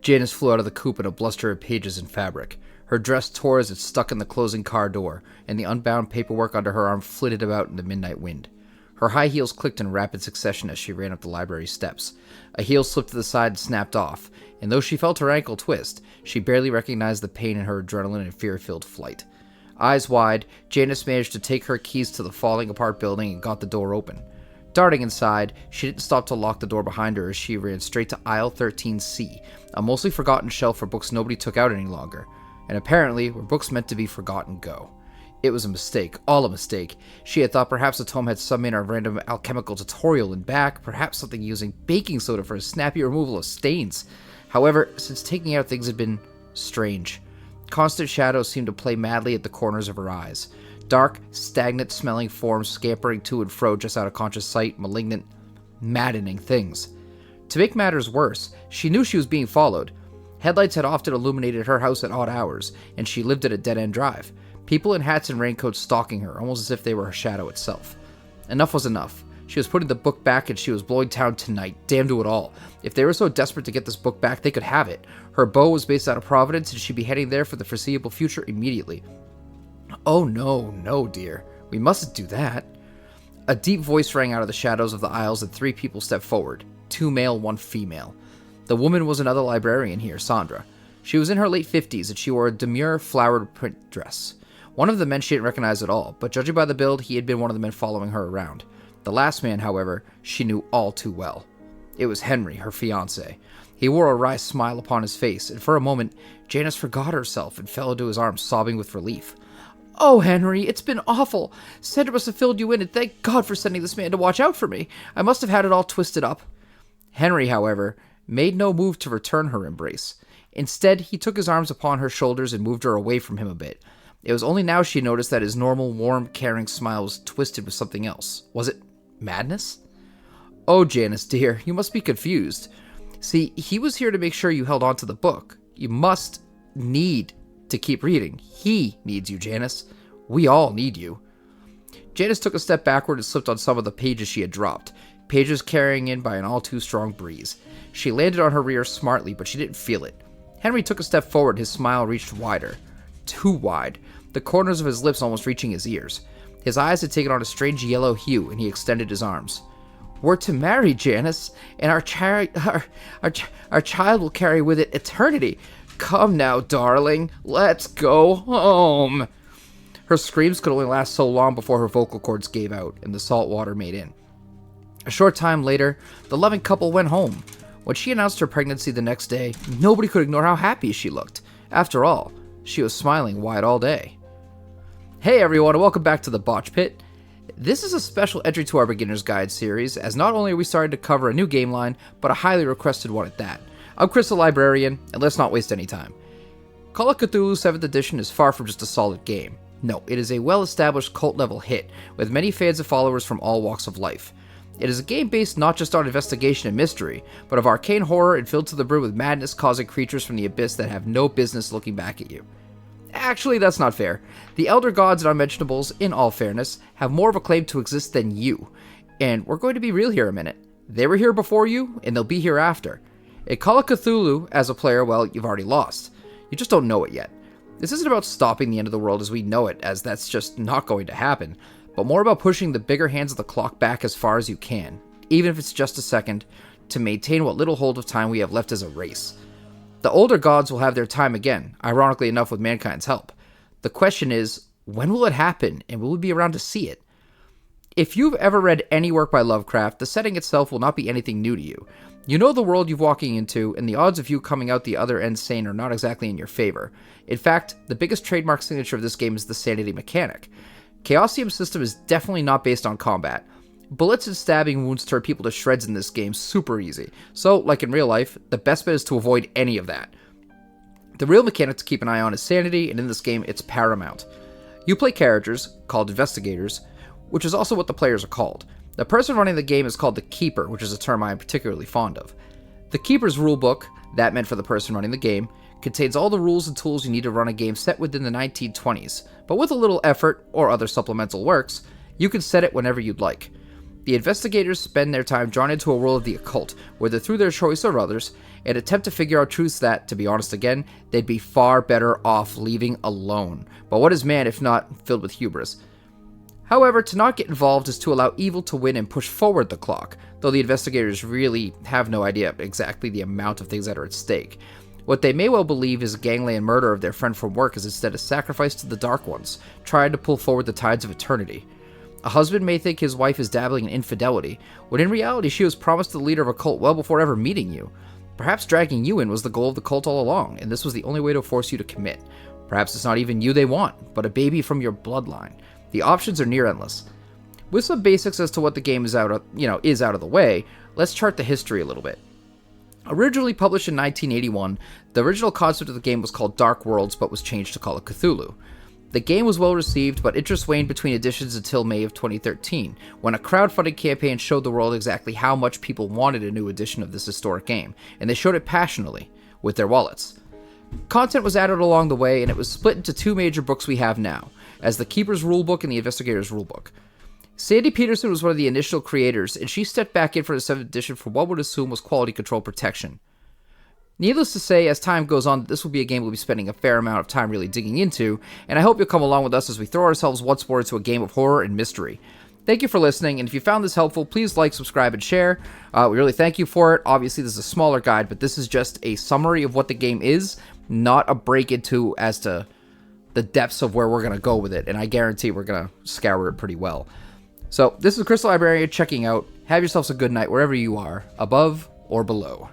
Janice flew out of the coupe in a bluster of pages and fabric. Her dress tore as it stuck in the closing car door, and the unbound paperwork under her arm flitted about in the midnight wind. Her high heels clicked in rapid succession as she ran up the library steps. A heel slipped to the side and snapped off, and though she felt her ankle twist, she barely recognized the pain in her adrenaline and fear-filled flight. Eyes wide, Janice managed to take her keys to the falling-apart building and got the door open. Darting inside, she didn't stop to lock the door behind her as she ran straight to aisle 13C, a mostly forgotten shelf for books nobody took out any longer, and apparently where books meant to be forgotten go. It was a mistake, all a mistake. She had thought perhaps the tome had some in a random alchemical tutorial in back, perhaps something using baking soda for a snappy removal of stains. However, since taking out things had been strange. Constant shadows seemed to play madly at the corners of her eyes. Dark, stagnant-smelling forms scampering to and fro just out of conscious sight, malignant, maddening things. To make matters worse, she knew she was being followed. Headlights had often illuminated her house at odd hours, and she lived at a dead-end drive. People in hats and raincoats stalking her, almost as if they were her shadow itself. Enough was enough. She was putting the book back and she was blowing town tonight. Damn to it all. If they were so desperate to get this book back, they could have it. Her beau was based out of Providence and she'd be heading there for the foreseeable future immediately. Oh no, dear. We mustn't do that. A deep voice rang out of the shadows of the aisles and 3 people stepped forward. 2 male, 1 female. The woman was another librarian here, Sandra. She was in her late 50s and she wore a demure flowered print dress. One of the men she didn't recognize at all, but judging by the build, he had been one of the men following her around. The last man, however, she knew all too well. It was Henry, her fiancé. He wore a wry smile upon his face, and for a moment, Janice forgot herself and fell into his arms, sobbing with relief. "Oh, Henry, it's been awful. Sandra must have filled you in, and thank God for sending this man to watch out for me. I must have had it all twisted up." Henry, however, made no move to return her embrace. Instead, he took his arms upon her shoulders and moved her away from him a bit. It was only now she noticed that his normal, warm, caring smile was twisted with something else. Was it madness? "Oh, Janice, dear, you must be confused. See, he was here to make sure you held on to the book. You need to keep reading. He needs you, Janice. We all need you." Janice took a step backward and slipped on some of the pages she had dropped, pages carrying in by an all-too-strong breeze. She landed on her rear smartly, but she didn't feel it. Henry took a step forward, his smile reached wider. Too wide, the corners of his lips almost reaching his ears. His eyes had taken on a strange yellow hue, and he extended his arms. "We're to marry, Janice, and our child will carry with it eternity. Come now, darling, let's go home." Her screams could only last so long before her vocal cords gave out, and the salt water made in. A short time later, the loving couple went home. When she announced her pregnancy the next day, nobody could ignore how happy she looked. After all, she was smiling wide all day. Hey everyone, and welcome back to the Botch Pit. This is a special entry to our Beginner's Guide series, as not only are we starting to cover a new game line, but a highly requested one at that. I'm Chris the Librarian, and let's not waste any time. Call of Cthulhu 7th Edition is far from just a solid game. No, it is a well-established cult-level hit, with many fans and followers from all walks of life. It is a game based not just on investigation and mystery, but of arcane horror and filled to the brim with madness-causing creatures from the abyss that have no business looking back at you. Actually, that's not fair. The Elder Gods and Unmentionables, in all fairness, have more of a claim to exist than you. And we're going to be real here a minute. They were here before you, and they'll be here after. In Call of Cthulhu, as a player, well, you've already lost. You just don't know it yet. This isn't about stopping the end of the world as we know it, as that's just not going to happen, but more about pushing the bigger hands of the clock back as far as you can, even if it's just a second, to maintain what little hold of time we have left as a race. The older gods will have their time again, ironically enough with mankind's help. The question is, when will it happen, and will we be around to see it? If you've ever read any work by Lovecraft, the setting itself will not be anything new to you. You know the world you're walking into, and the odds of you coming out the other end sane are not exactly in your favor. In fact, the biggest trademark signature of this game is the Sanity Mechanic. Chaosium's system is definitely not based on combat. Bullets and stabbing wounds turn people to shreds in this game super easy, so, like in real life, the best bet is to avoid any of that. The real mechanic to keep an eye on is sanity, and in this game, it's paramount. You play characters, called investigators, which is also what the players are called. The person running the game is called the Keeper, which is a term I am particularly fond of. The Keeper's rulebook, that meant for the person running the game, contains all the rules and tools you need to run a game set within the 1920s, but with a little effort, or other supplemental works, you can set it whenever you'd like. The investigators spend their time drawn into a world of the occult, whether through their choice or others, and attempt to figure out truths that, to be honest again, they'd be far better off leaving alone. But what is man if not filled with hubris? However, to not get involved is to allow evil to win and push forward the clock, though the investigators really have no idea exactly the amount of things that are at stake. What they may well believe is a gangland murder of their friend from work is instead a sacrifice to the Dark Ones, trying to pull forward the tides of eternity. A husband may think his wife is dabbling in infidelity, when in reality she was promised the leader of a cult well before ever meeting you. Perhaps dragging you in was the goal of the cult all along, and this was the only way to force you to commit. Perhaps it's not even you they want, but a baby from your bloodline. The options are near endless. With some basics as to what the game is out of the way, let's chart the history a little bit. Originally published in 1981, the original concept of the game was called Dark Worlds, but was changed to call it Cthulhu. The game was well received, but interest waned between editions until May of 2013, when a crowdfunding campaign showed the world exactly how much people wanted a new edition of this historic game, and they showed it passionately, with their wallets. Content was added along the way, and it was split into two major books we have now, as the Keeper's Rulebook and the Investigator's Rulebook. Sandy Peterson was one of the initial creators, and she stepped back in for the 7th edition for what would assume was quality control protection. Needless to say, as time goes on, this will be a game we'll be spending a fair amount of time really digging into, and I hope you'll come along with us as we throw ourselves once more into a game of horror and mystery. Thank you for listening, and if you found this helpful, please like, subscribe, and share. We really thank you for it. Obviously, this is a smaller guide, but this is just a summary of what the game is, not a break into as to the depths of where we're going to go with it, and I guarantee we're going to scour it pretty well. So, this is Crystal Librarian checking out. Have yourselves a good night wherever you are, above or below.